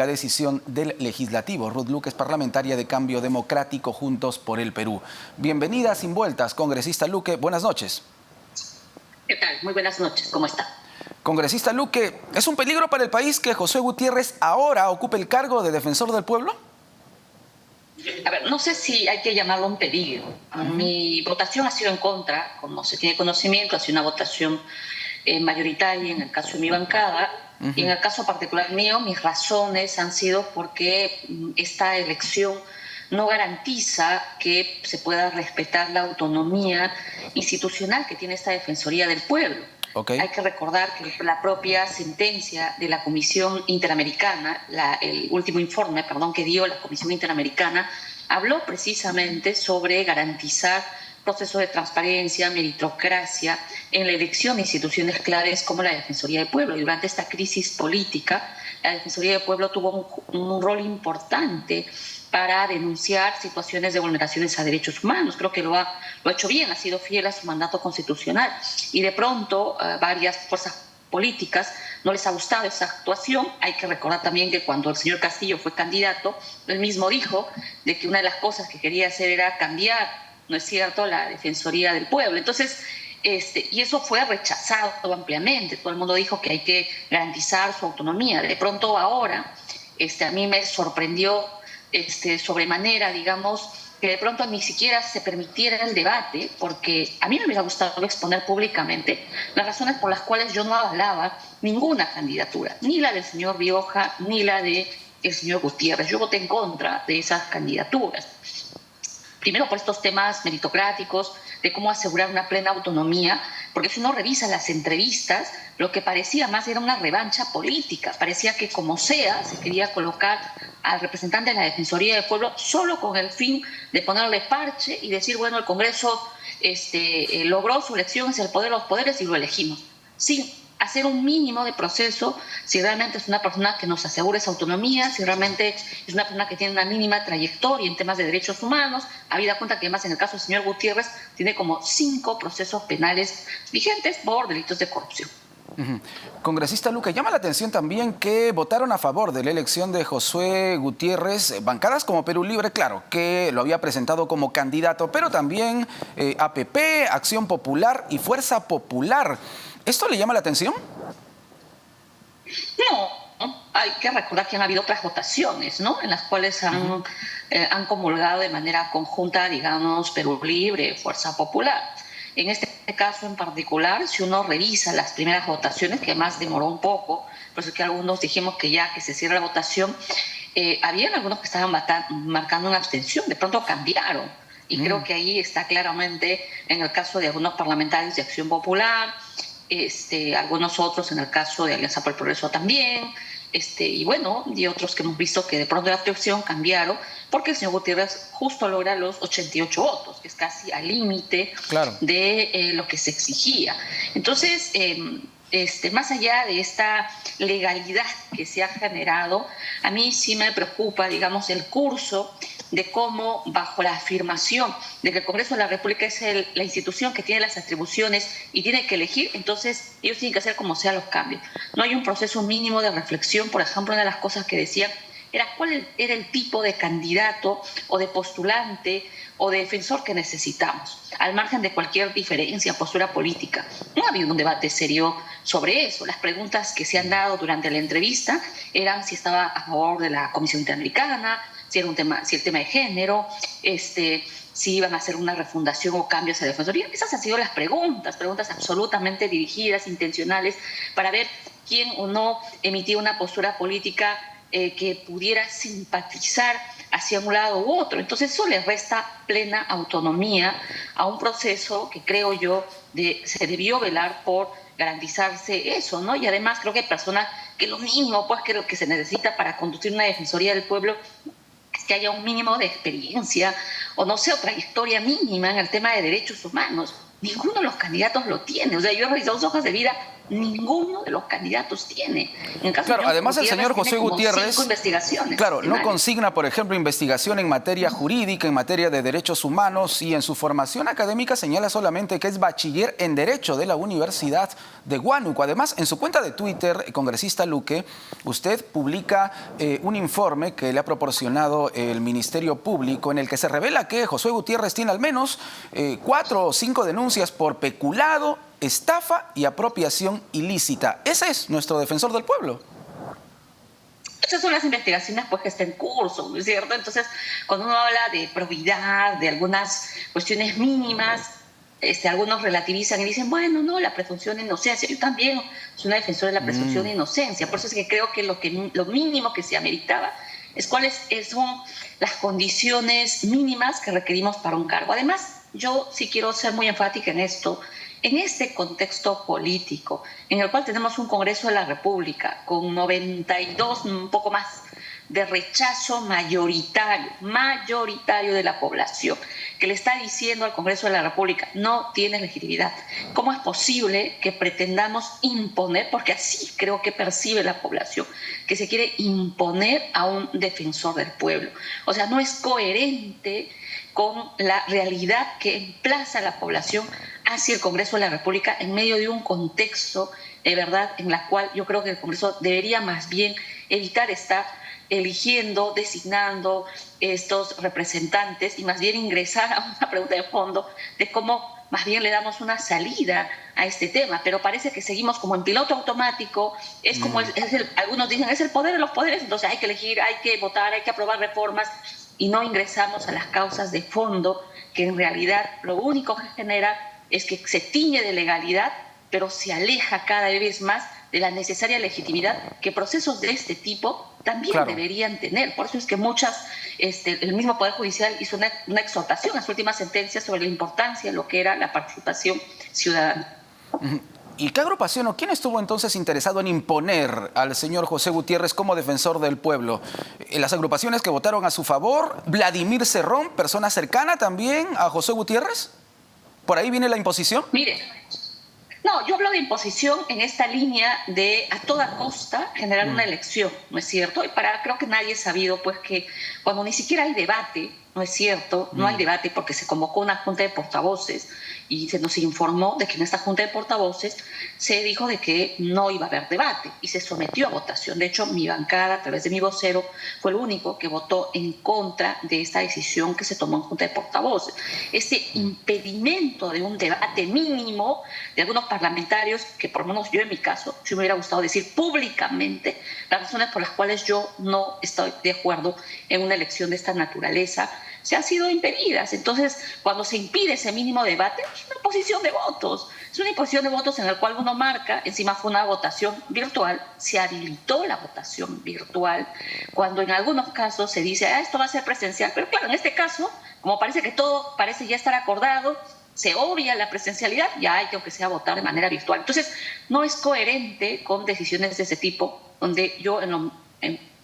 decisión del Legislativo. Ruth Luque es parlamentaria de Cambio Democrático Juntos por el Perú. Bienvenida a Sin Vueltas, congresista Luque. Buenas noches. ¿Qué tal? Muy buenas noches. ¿Cómo está? Congresista Luque, ¿es un peligro para el país que Josué Gutiérrez ahora ocupe el cargo de defensor del pueblo? A ver, no sé si hay que llamarlo un peligro. Mi votación ha sido en contra, como se tiene conocimiento, ha sido una votación mayoritaria en el caso de mi bancada. Y en el caso particular mío, mis razones han sido porque esta elección no garantiza que se pueda respetar la autonomía institucional que tiene esta Defensoría del Pueblo. Hay que recordar que la propia sentencia de la Comisión Interamericana, el último informe, que dio la Comisión Interamericana, habló precisamente sobre garantizar procesos de transparencia, meritocracia en la elección de instituciones claves como la Defensoría del Pueblo. Y durante esta crisis política, la Defensoría del Pueblo tuvo un rol importante para denunciar situaciones de vulneraciones a derechos humanos. Creo que lo ha hecho bien, ha sido fiel a su mandato constitucional. Y de pronto, varias fuerzas políticas no les ha gustado esa actuación. Hay que recordar también que cuando el señor Castillo fue candidato, él mismo dijo de que una de las cosas que quería hacer era cambiar, ¿no es cierto?, la Defensoría del Pueblo. Entonces, y eso fue rechazado ampliamente. Todo el mundo dijo que hay que garantizar su autonomía. De pronto ahora, a mí me sorprendió sobremanera, digamos, que de pronto ni siquiera se permitiera el debate, porque a mí me hubiera gustado exponer públicamente las razones por las cuales yo no avalaba ninguna candidatura, ni la del señor Rioja, ni la del señor Gutiérrez. Yo voté en contra de esas candidaturas. Primero por estos temas meritocráticos, de cómo asegurar una plena autonomía, porque si uno revisa las entrevistas, lo que parecía más era una revancha política. Parecía que como sea, se quería colocar al representante de la Defensoría del Pueblo solo con el fin de ponerle parche y decir, bueno, el Congreso logró su elección hacia el poder de los poderes y lo elegimos. Sin hacer un mínimo de proceso, si realmente es una persona que nos asegura esa autonomía, si realmente es una persona que tiene una mínima trayectoria en temas de derechos humanos, habida cuenta que además en el caso del señor Gutiérrez tiene como 5 procesos penales vigentes por delitos de corrupción. Congresista Luque, llama la atención también que votaron a favor de la elección de Josué Gutiérrez bancadas como Perú Libre, claro, que lo había presentado como candidato, pero también APP, Acción Popular y Fuerza Popular. ¿Esto le llama la atención? No, hay que recordar que han habido otras votaciones, ¿no?, en las cuales han comulgado de manera conjunta, digamos, Perú Libre, Fuerza Popular. En este caso en particular, si uno revisa las primeras votaciones, que además demoró un poco, por eso es que algunos dijimos que ya que se cierra la votación, habían algunos que estaban marcando una abstención, de pronto cambiaron. Y creo que ahí está claramente, en el caso de algunos parlamentarios de Acción Popular, algunos otros en el caso de Alianza por el Progreso también, y bueno, y otros que hemos visto que de pronto la abstención cambiaron, porque el señor Gutiérrez justo logra los 88 votos, que es casi al límite de lo que se exigía. Entonces, más allá de esta legalidad que se ha generado, a mí sí me preocupa, digamos, el curso de cómo, bajo la afirmación de que el Congreso de la República es la institución que tiene las atribuciones y tiene que elegir, entonces ellos tienen que hacer como sea los cambios. No hay un proceso mínimo de reflexión. Por ejemplo, una de las cosas que decían era cuál era el tipo de candidato o de postulante o de defensor que necesitamos, al margen de cualquier diferencia, postura política. No ha habido un debate serio sobre eso. Las preguntas que se han dado durante la entrevista eran si estaba a favor de la Comisión Interamericana, si el tema de género, si iban a hacer una refundación o cambios a la Defensoría. Esas han sido las preguntas absolutamente dirigidas, intencionales, para ver quién o no emitía una postura política que pudiera simpatizar hacia un lado u otro. Entonces eso le resta plena autonomía a un proceso que creo yo se debió velar por garantizarse eso, ¿no? Y además creo que hay personas que lo mínimo pues creo que se necesita para conducir una Defensoría del Pueblo es que haya un mínimo de experiencia o no sé, o trayectoria mínima en el tema de derechos humanos. Ninguno de los candidatos lo tiene. O sea, yo he revisado sus hojas de vida ninguno de los candidatos tiene. En el caso Claro, de además el señor José tiene como Gutiérrez, 5 investigaciones claro, no penales. consigna, por ejemplo, investigación en materia jurídica, en materia de derechos humanos, y en su formación académica señala solamente que es bachiller en Derecho de la Universidad de Huánuco. Además, en su cuenta de Twitter, congresista Luque, usted publica un informe que le ha proporcionado el Ministerio Público en el que se revela que Josué Gutiérrez tiene al menos 4 o 5 denuncias por peculado, estafa y apropiación ilícita. Ese es nuestro defensor del pueblo. Esas son las investigaciones pues, que están en curso, ¿no es cierto? Entonces, cuando uno habla de probidad, de algunas cuestiones mínimas, algunos relativizan y dicen, bueno, no, la presunción de inocencia. Yo también soy una defensora de la presunción de inocencia. Por eso es que creo que lo mínimo que se ameritaba es cuáles son las condiciones mínimas que requerimos para un cargo. Además, yo sí quiero ser muy enfática en esto. En este contexto político, en el cual tenemos un Congreso de la República con 92, un poco más, de rechazo mayoritario de la población, que le está diciendo al Congreso de la República, no tiene legitimidad. ¿Cómo es posible que pretendamos imponer, porque así creo que percibe la población, que se quiere imponer a un defensor del pueblo? O sea, no es coherente con la realidad que emplaza a la población hacia el Congreso de la República en medio de un contexto de verdad en la cual yo creo que el Congreso debería más bien evitar estar eligiendo, designando estos representantes y más bien ingresar a una pregunta de fondo de cómo más bien le damos una salida a este tema, pero parece que seguimos como en piloto automático, es como algunos dicen, es el poder de los poderes, entonces hay que elegir, hay que votar, hay que aprobar reformas y no ingresamos a las causas de fondo que en realidad lo único que genera es que se tiñe de legalidad, pero se aleja cada vez más de la necesaria legitimidad que procesos de este tipo también deberían tener. Por eso es que el mismo Poder Judicial hizo una exhortación en las últimas sentencias sobre la importancia de lo que era la participación ciudadana. ¿Y qué agrupación o quién estuvo entonces interesado en imponer al señor José Gutiérrez como defensor del pueblo? ¿Las agrupaciones que votaron a su favor? ¿Vladimir Cerrón, persona cercana también a José Gutiérrez? ¿Por ahí viene la imposición? Mire, no, yo hablo de imposición en esta línea de a toda costa generar una elección, ¿no es cierto? Y creo que nadie ha sabido pues que cuando ni siquiera hay debate, ¿no es cierto? No hay debate porque se convocó una junta de portavoces y se nos informó de que en esta junta de portavoces se dijo de que no iba a haber debate y se sometió a votación. De hecho, mi bancada, a través de mi vocero, fue el único que votó en contra de esta decisión que se tomó en junta de portavoces. Este impedimento de un debate mínimo de algunos parlamentarios, que por lo menos yo en mi caso, sí me hubiera gustado decir públicamente las razones por las cuales yo no estoy de acuerdo en una elección de esta naturaleza, se han sido impedidas. Entonces, cuando se impide ese mínimo debate, es una imposición de votos. Es una imposición de votos en la cual uno marca, encima fue una votación virtual, se habilitó la votación virtual, cuando en algunos casos se dice, esto va a ser presencial. Pero claro, en este caso, como parece que todo parece ya estar acordado, se obvia la presencialidad, ya hay que aunque sea votar de manera virtual. Entonces, no es coherente con decisiones de ese tipo, donde yo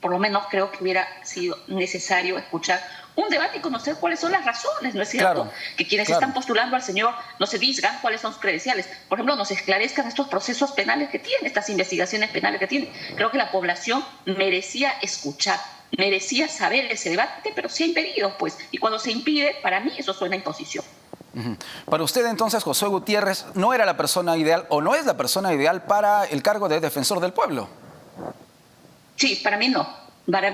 por lo menos creo que hubiera sido necesario escuchar un debate y conocer cuáles son las razones, ¿no es cierto? Claro, que quienes están postulando al señor no se digan cuáles son sus credenciales. Por ejemplo, nos esclarezcan estos procesos penales que tiene, estas investigaciones penales que tiene. Creo que la población merecía escuchar, merecía saber ese debate, pero se ha impedido, pues. Y cuando se impide, para mí eso suena a imposición. Para usted entonces, Josué Gutiérrez no era la persona ideal o no es la persona ideal para el cargo de defensor del pueblo. Sí, para mí no.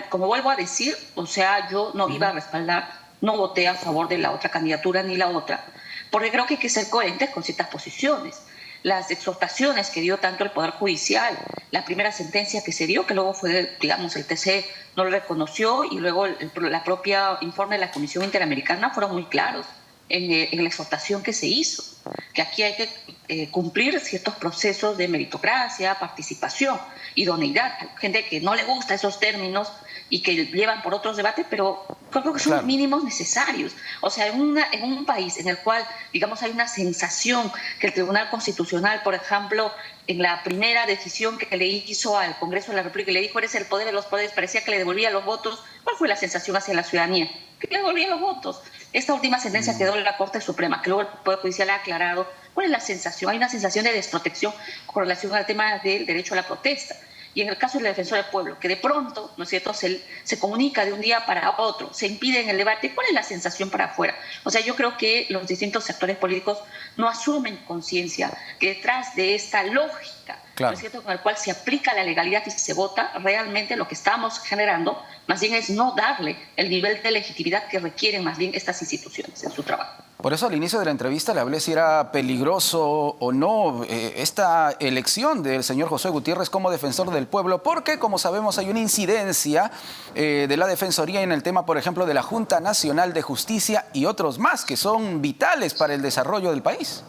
Como vuelvo a decir, o sea, yo no iba a respaldar, no voté a favor de la otra candidatura ni la otra, porque creo que hay que ser coherentes con ciertas posiciones. Las exhortaciones que dio tanto el Poder Judicial, la primera sentencia que se dio, que luego fue, digamos, el TC no lo reconoció, y luego la propia informe de la Comisión Interamericana fueron muy claros en la exhortación que se hizo, que aquí hay que cumplir ciertos procesos de meritocracia, participación, idoneidad. Hay gente que no le gusta esos términos y que llevan por otros debates, pero creo que son los mínimos necesarios. O sea, en un país en el cual, digamos, hay una sensación que el Tribunal Constitucional, por ejemplo, en la primera decisión que le hizo al Congreso de la República, le dijo, eres el poder de los poderes, parecía que le devolvía los votos. ¿Cuál fue la sensación hacia la ciudadanía? Que le devolvía los votos. esta última sentencia quedó en la Corte Suprema, que luego el Poder Judicial ha aclarado. ¿Cuál es la sensación? Hay una sensación de desprotección con relación al tema del derecho a la protesta. Y en el caso del defensor del pueblo, que de pronto, ¿no es cierto?, se comunica de un día para otro, se impide en el debate. ¿Cuál es la sensación para afuera? O sea, yo creo que los distintos sectores políticos no asumen conciencia que detrás de esta lógica, claro, ¿no es cierto?, con la cual se aplica la legalidad y se vota, realmente lo que estamos generando más bien es no darle el nivel de legitimidad que requieren más bien estas instituciones en su trabajo. Por eso al inicio de la entrevista le hablé si era peligroso o no esta elección del señor Josué Gutiérrez como defensor del pueblo, porque como sabemos hay una incidencia de la Defensoría en el tema, por ejemplo, de la Junta Nacional de Justicia y otros más que son vitales para el desarrollo del país.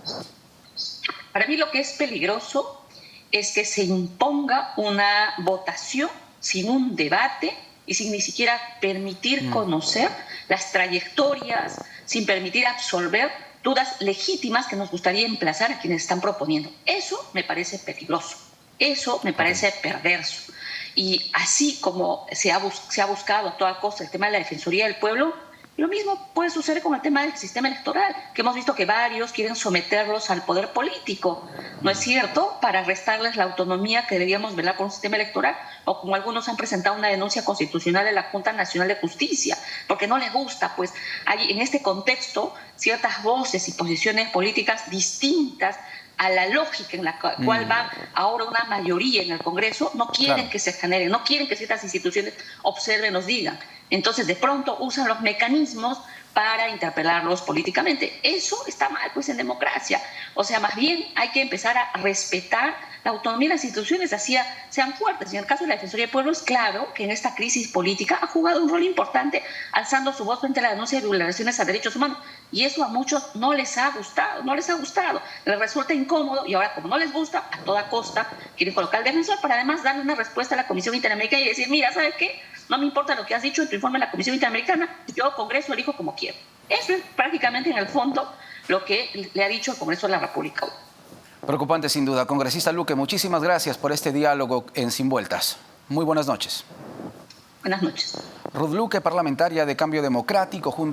Para mí lo que es peligroso es que se imponga una votación sin un debate y sin ni siquiera permitir conocer las trayectorias, sin permitir absolver dudas legítimas que nos gustaría emplazar a quienes están proponiendo. Eso me parece peligroso, eso me parece perverso. Y así como se ha buscado a toda costa el tema de la Defensoría del Pueblo, lo mismo puede suceder con el tema del sistema electoral, que hemos visto que varios quieren someterlos al poder político, ¿no es cierto?, para restarles la autonomía que deberíamos velar por un sistema electoral, o como algunos han presentado una denuncia constitucional en la Junta Nacional de Justicia, porque no les gusta, pues hay en este contexto ciertas voces y posiciones políticas distintas a la lógica en la cual va ahora una mayoría en el Congreso, no quieren que se generen, no quieren que ciertas instituciones observen, nos digan. Entonces, de pronto usan los mecanismos para interpelarlos políticamente. Eso está mal, pues, en democracia. O sea, más bien hay que empezar a respetar la autonomía de las instituciones, así sean fuertes. Y en el caso de la Defensoría del Pueblo es claro que en esta crisis política ha jugado un rol importante, alzando su voz frente a la denuncia de violaciones a derechos humanos. Y eso a muchos no les ha gustado, les resulta incómodo, y ahora, como no les gusta, a toda costa quieren colocar al defensor para además darle una respuesta a la Comisión Interamericana y decir, mira, ¿sabes qué? No me importa lo que has dicho en tu informe de la Comisión Interamericana, yo, Congreso, elijo como quiero. Eso es prácticamente, en el fondo, lo que le ha dicho el Congreso de la República. Preocupante, sin duda. Congresista Luque, muchísimas gracias por este diálogo en Sin Vueltas. Muy buenas noches. Buenas noches. Ruth Luque, parlamentaria de Cambio Democrático, junto